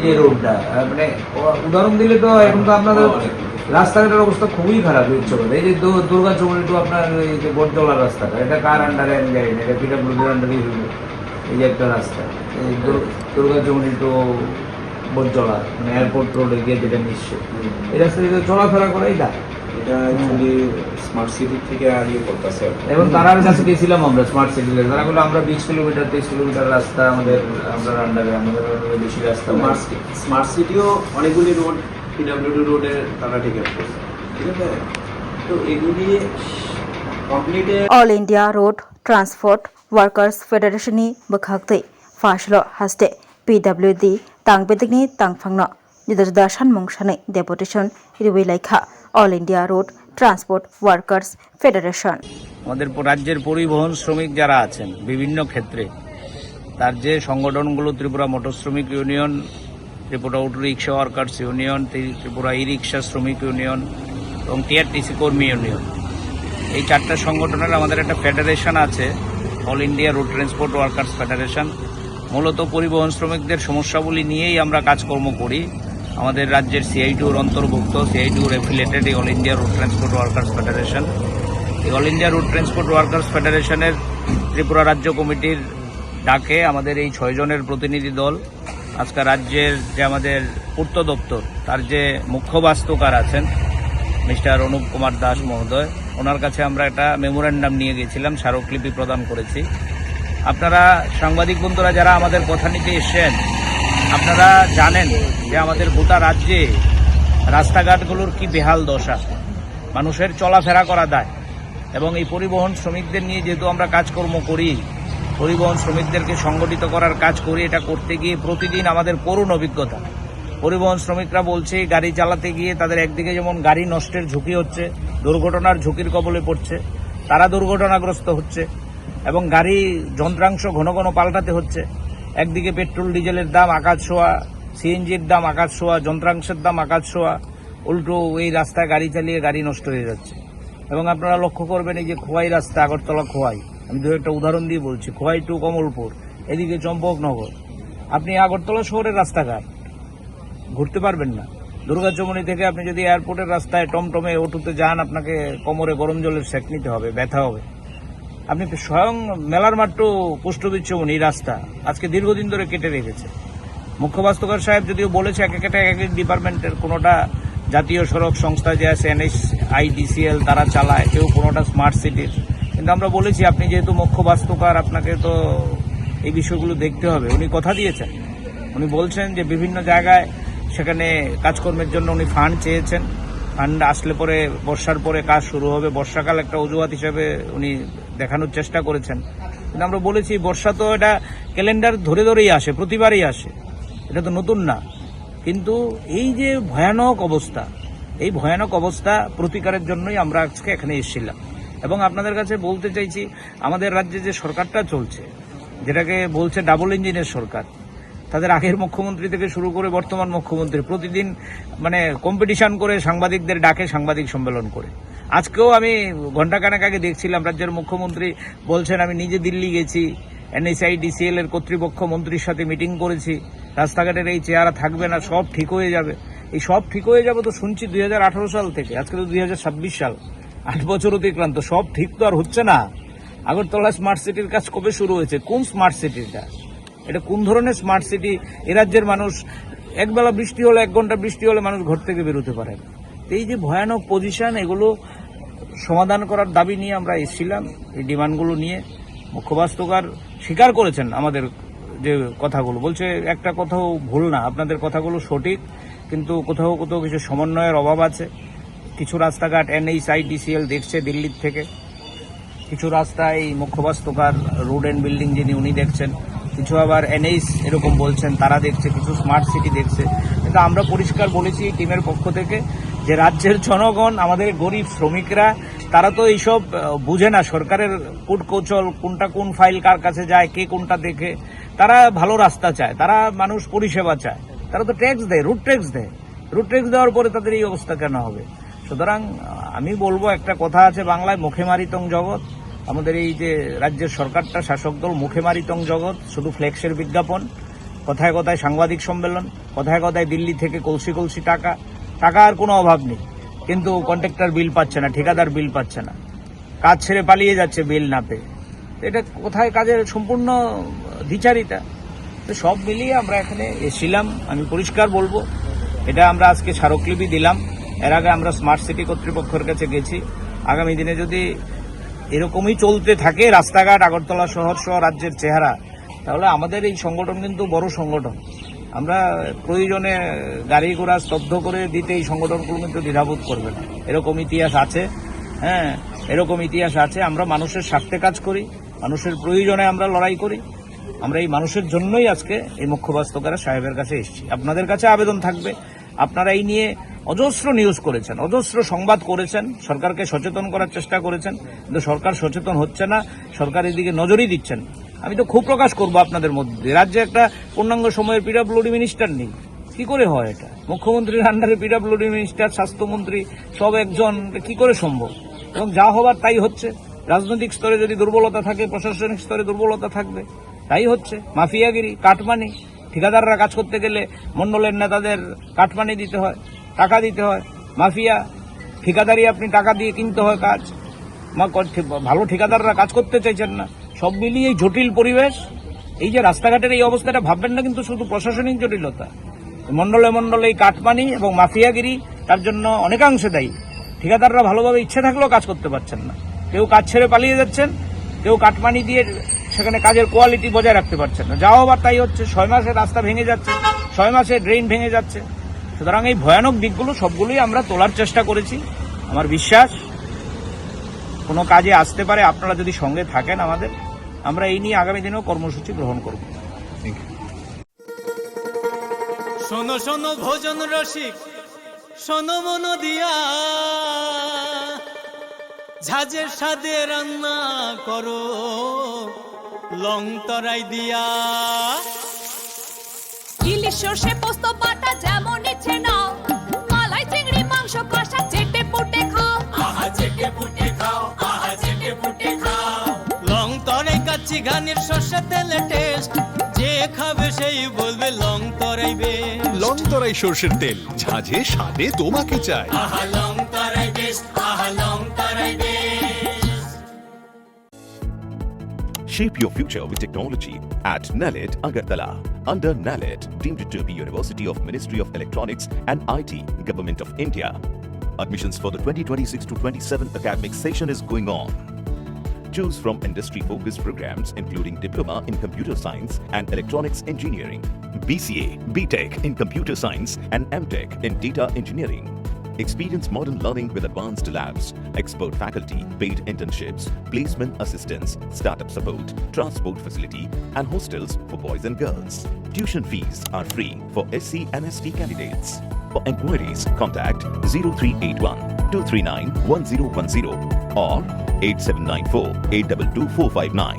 যে রোডটা মানে উদাহরণ দিলে তো এখন তো আপনাদের রাস্তাঘাটের অবস্থা খুবই খারাপ হচ্ছে। এই যে দুর্গা চৌমনি টু আপনার এই যে বটতলার রাস্তাটা, এটা কার আন্ডারে আমি জানি না, এটা পিডাব্লিউডির আন্ডারেই হইল। এই যে একটা রাস্তা এই দুর্গা চৌমনি টু বটতলা মানে এয়ারপোর্ট রোডে গিয়ে যেটা নিশ্চয় এই রাস্তা দিয়ে চলাফেরা করাই না। এটা অ্যাকচুয়ালি স্মার্ট সিটি থেকে আগে করতেছে। এবং তারার কাছে গেছিলাম আমরা স্মার্ট সিটিতে, তারা বলে আমরা 20 কিলোমিটার 30 কিলোমিটার রাস্তা আমাদের আন্ডারে, আমাদের বেশি রাস্তা। স্মার্ট সিটিও অনেকগুলি রোড পিডাব্লিউডি রোডের তারা ঠিক আছে, ঠিক আছে। তো এগুলি কমপ্লিটে All India Road Transport Workers Federation-ni bwkhaktai fashlo haste PWD tangbedikni tangphangno juda-juda sanmung sanai deputation riwi laikha All India Road Transport Workers Federation. আমাদের রাজ্যের পরিবহন শ্রমিক যারা আছেন বিভিন্ন ক্ষেত্রে, তার যে সংগঠনগুলো ত্রিপুরা মোটর শ্রমিক union, Tripura auto rickshaw workers union, Tripura E rickshaw শ্রমিক ইউনিয়ন এবং টিআরটিসি কর্মী ইউনিয়ন, এই চারটা সংগঠনের আমাদের একটা ফেডারেশন আছে, all India road transport workers federation. মূলত পরিবহন শ্রমিকদের সমস্যাগুলি নিয়েই আমরা কাজকর্ম করি। আমাদের রাজ্যের সিআইটিউর অন্তর্ভুক্ত, সিআইটিউর অ্যাফিলিয়েটেড এই all India road transport workers federation. এই all India road transport workers ফেডারেশনের ত্রিপুরা রাজ্য কমিটির ডাকে আমাদের এই 6 জনের প্রতিনিধি দল আজকে রাজ্যের যে আমাদের পূর্ত দপ্তর, তার যে মুখ্য বাস্তুকার আছেন মিস্টার অনুপ কুমার দাস মহোদয়, ওনার কাছে আমরা একটা মেমোরেন্ডাম নিয়ে গেছিলাম, স্মারকলিপি প্রদান করেছি। আপনারা সাংবাদিক বন্ধুরা যারা আমাদের কথা নিতে এসেছেন, আপনারা জানেন যে আমাদের গোটা রাজ্যে রাস্তাঘাটগুলোর কি বেহাল দশা, মানুষের চলাফেরা করা দায়। এবং এই পরিবহন শ্রমিকদের নিয়ে যেহেতু আমরা কাজকর্ম করি, পরিবহন শ্রমিকদেরকে সংগঠিত করার কাজ করি, এটা করতে গিয়ে প্রতিদিন আমাদের করুণ অভিজ্ঞতা। পরিবহন শ্রমিকরা বলছে গাড়ি চালাতে গিয়ে তাদের একদিকে যেমন গাড়ি নষ্টের ঝুঁকি হচ্ছে, দুর্ঘটনার ঝুঁকির কবলে পড়ছে, তারা দুর্ঘটনাগ্রস্ত হচ্ছে এবং গাড়ি যন্ত্রাংশ ঘন ঘন পাল্টাতে হচ্ছে। একদিকে পেট্রোল ডিজেলের দাম আকাশ ছোঁয়া, সিএনজির দাম আকাশ ছোঁয়া, যন্ত্রাংশের দাম আকাশ ছোঁয়া, উল্টো এই রাস্তায় গাড়ি চালিয়ে গাড়ি নষ্ট হয়ে যাচ্ছে। এবং আপনারা লক্ষ্য করবেন এই যে খোয়াই রাস্তা, আগরতলা খোয়াই, আমি দু একটা উদাহরণ দিয়ে বলছি, খোয়াই টু কমলপুর, এদিকে চম্পকনগর, আপনি আগরতলা শহরের রাস্তাঘাট ঘুরতে পারবেন না। দুর্গা চৌমনি থেকে আপনি যদি এয়ারপোর্টের রাস্তায় টমটমে অটোতে যান, আপনাকে কোমরে গরম জলের সেক নিতে হবে, ব্যথা হবে। আপনি স্বয়ং মেলার মাঠ টু পুষ্টবীর চৌমনি এই রাস্তা আজকে দীর্ঘদিন ধরে কেটে রেখেছে। মুখ্য বাস্তুকার সাহেব যদিও বলেছে এক এক ডিপার্টমেন্টের, কোনোটা জাতীয় সড়ক সংস্থা যে আছে NHIDCL তারা চালায়, কেউ কোনোটা স্মার্ট সিটির। কিন্তু আমরা বলেছি আপনি যেহেতু মুখ্য বাস্তুকার, আপনাকে তো এই বিষয়গুলো দেখতে হবে। উনি কথা দিয়েছেন, উনি বলছেন যে বিভিন্ন জায়গায় সেখানে কাজকর্মের জন্য উনি ফান্ড চেয়েছেন, ফান্ড আসলে পরে বর্ষার পরে কাজ শুরু হবে, বর্ষাকাল একটা অজুহাত হিসেবে উনি দেখানোর চেষ্টা করেছেন। কিন্তু আমরা বলেছি বর্ষা তো এটা ক্যালেন্ডার ধরে ধরেই আসে, প্রতিবারই আসে, এটা তো নতুন না। কিন্তু এই যে ভয়ানক অবস্থা, এই ভয়ানক অবস্থা প্রতিকারের জন্যই আমরা আজকে এখানে এসেছিলাম। এবং আপনাদের কাছে বলতে চাইছি, আমাদের রাজ্যে যে সরকারটা চলছে, যেটাকে বলছে ডাবল ইঞ্জিনের সরকার, তাদের আগের মুখ্যমন্ত্রী থেকে শুরু করে বর্তমান মুখ্যমন্ত্রী প্রতিদিন মানে কম্পিটিশন করে সাংবাদিকদের ডাকে সাংবাদিক সম্মেলন করে। আজকেও আমি ঘণ্টাখানেক আগে দেখছিলাম রাজ্যের মুখ্যমন্ত্রী বলছেন আমি নিজে দিল্লি গেছি, NHIDCL এর কর্তৃপক্ষ মন্ত্রীর সাথে মিটিং করেছি, রাস্তাঘাটের এই চেহারা থাকবে না, সব ঠিক হয়ে যাবে। এই সব ঠিক হয়ে যাবে তো শুনছি 2018 সাল থেকে, আজকে তো 2026 সাল, 8 বছর অতিক্রান্ত, সব ঠিক তো আর হচ্ছে না। আগরতলা স্মার্ট সিটির কাজ কবে শুরু হয়েছে? কোন স্মার্ট সিটিটা? এটা কোন ধরনের স্মার্ট সিটি? এ রাজ্যের মানুষ একবেলা বৃষ্টি হলে, 1 ঘন্টা বৃষ্টি হলে মানুষ ঘর থেকে বেরোতে পারে না। এই যে ভয়ানক পজিশন, এগুলো সমাধান করার দাবি নিয়ে আমরা এসেছিলাম, এই ডিমান্ডগুলো নিয়ে। মুখ্যবাস্তুকার স্বীকার করেছেন আমাদের যে কথাগুলো, বলছে একটা কথাও ভুল না, আপনাদের কথাগুলো সঠিক, কিন্তু কোথাও কোথাও কিছু সমন্বয়ের অভাব আছে। কিছু রাস্তাঘাট NHIDCL দেখছে দিল্লির থেকে, কিছু রাস্তায় মুখ্যবাস্তুকার রোড অ্যান্ড বিল্ডিং যিনি উনি দেখছেন, কিছু আবার NH এরকম বলছেন তারা দেখছে, কিছু স্মার্ট সিটি দেখছে। কিন্তু আমরা পরিষ্কার বলেছি টিমের পক্ষ থেকে যে রাজ্যের জনগণ, আমাদের গরিব শ্রমিকরা, তারা তো এইসব বুঝে না, সরকারের কূট কৌশল, কোনটা কোন ফাইল কার কাছে যায়, কে কোনটা দেখে। তারা ভালো রাস্তা চায়, তারা মানুষ পরিষেবা চায়, তারা তো ট্যাক্স দেয়, রুট ট্যাক্স দেয়। রুট ট্যাক্স দেওয়ার পরে তাদের এই অবস্থা কেন হবে? সুতরাং আমি বলবো, একটা কথা আছে বাংলায়, মুখে মারিতং জগৎ। আমাদের এই যে রাজ্যের সরকারটা, শাসক দল, মুখে মারিতং জগৎ, শুধু ফ্লেক্সের বিজ্ঞাপন। কথায় কথায় সাংবাদিক সম্মেলন, কথায় কথায় দিল্লি থেকে কলসি কলসি টাকা, টাকার কোনো অভাব নেই, কিন্তু কন্ট্রাক্টর বিল পাচ্ছে না, ঠিকাদার বিল পাচ্ছে না, কাজ ছেড়ে পালিয়ে যাচ্ছে বিল না পেয়ে। এটা কোথায় কাজের সম্পূর্ণ দ্বিচারিতা। তো সব মিলিয়ে আমরা এখানে এসেছিলাম। আমি পরিষ্কার বলবো, এটা আমরা আজকে স্মারকলিপি দিলাম। এর আগে আমরা স্মার্ট সিটি কর্তৃপক্ষের কাছে গেছি। আগামী দিনে যদি এরকমই চলতে থাকে রাস্তাঘাট, আগরতলা শহর সহ রাজ্যের চেহারা, তাহলে আমাদের এই সংগঠন কিন্তু বড় সংগঠন। আমরা প্রয়োজনে গাড়ি ঘোড়া স্তব্ধ করে দিতে এই সংগঠনগুলো কিন্তু দ্বিধাবোধ করবে না। এরকম ইতিহাস আছে, হ্যাঁ, এরকম ইতিহাস আছে। আমরা মানুষের স্বার্থে কাজ করি, মানুষের প্রয়োজনে আমরা লড়াই করি। আমরা এই মানুষের জন্যই আজকে এই মুখ্যবাস্তকারা সাহেবের কাছে এসেছি। আপনাদের কাছে আবেদন থাকবে, আপনারা এই নিয়ে অজস্র নিউজ করেছেন, অজস্র সংবাদ করেছেন, সরকারকে সচেতন করার চেষ্টা করেছেন, কিন্তু সরকার সচেতন হচ্ছে না, সরকার এদিকে নজরই দিচ্ছেন। আমি তো খুব প্রকাশ করবো আপনাদের মধ্যে, রাজ্যে একটা পূর্ণাঙ্গ সময়ের পিডব্লিউডি মিনিস্টার নেই। কি করে হয় এটা? মুখ্যমন্ত্রীর আন্ডারে পিডব্লিউডি মিনিস্টার, স্বাস্থ্যমন্ত্রী সব একজন, কি করে সম্ভব? এবং যা হবার তাই হচ্ছে। রাজনৈতিক স্তরে যদি দুর্বলতা থাকে, প্রশাসনিক স্তরে দুর্বলতা থাকবে, তাই হচ্ছে। মাফিয়াগিরি, কাটমানি, ঠিকাদাররা কাজ করতে গেলে মন্ডলের নেতাদের কাটমানি দিতে হয়, টাকা দিতে হয়। মাফিয়া ঠিকাদারি, আপনি টাকা দিয়ে কিনতে হয় কাজ। ভালো ঠিকাদাররা কাজ করতে চাইছেন না। সব মিলিয়ে এই জটিল পরিবেশ, এই যে রাস্তাঘাটের এই অবস্থাটা, ভাববেন না কিন্তু শুধু প্রশাসনিক জটিলতা। মন্ডলে মন্ডলে এই কাটমানি এবং মাফিয়াগিরি তার জন্য অনেকাংশে দায়ী। ঠিকাদাররা ভালোভাবে ইচ্ছে থাকলেও কাজ করতে পারছেন না, কেউ কাজ ছেড়ে পালিয়ে যাচ্ছেন, কেউ কাটমানি দিয়ে সেখানে কাজের কোয়ালিটি বজায় রাখতে পারছেন না। যাও আবার তাই হচ্ছে, 6 মাসে রাস্তা ভেঙে যাচ্ছে, 6 মাসে ড্রেন ভেঙে যাচ্ছে। সুতরাং এই ভয়ানক দিকগুলো সবগুলোই আমরা তোলার চেষ্টা করেছি। আমার বিশ্বাস কোনো কাজে আসতে পারে, আপনারা যদি সঙ্গে থাকেন আমাদের, আমরা এই নিয়ে আগামী দিনেও কর্মসূচি গ্রহণ করব। শোনো শোনো ভোজন রসিক, শোনো মন দিয়া, ঝাঁঝের স্বাদে রান্না করো লং তরাই দিয়া। ইলিশ সর্ষে পোস্ত বাটা যেমন ইচ্ছে নাও, মালাই চিংড়ি মাংস কষা চেটে পুটে খাও, আহা চেটে পুটে খাও, আহা চেটে পুটে খাও। লং তরাই কাচ্চি ঘানির সর্ষে তেলে টেস্ট, যে খাবে সেই বলবে লং তরাই বেশ। লং তরাই সর্ষের তেল, ঝাঁঝে স্বাদে তোমাকে চাই। আহা লং তরাই বেশ, আহা লং তরাই বেশ। Shape your future with technology at NALED Agartala. Under NALED, deemed to be University of Ministry of Electronics and IT, Government of India. Admissions for the 2026 to 27 academic session is going on. Choose from industry-focused programs including Diploma in Computer Science and Electronics Engineering, BCA, BTech in Computer Science and MTech in Data Engineering. Experience modern learning with advanced labs, expert faculty, paid internships, placement assistance, startup support, transport facility, and hostels for boys and girls. Tuition fees are free for SC and ST candidates. For enquiries, contact 0381 239 1010 or 8794 822 459.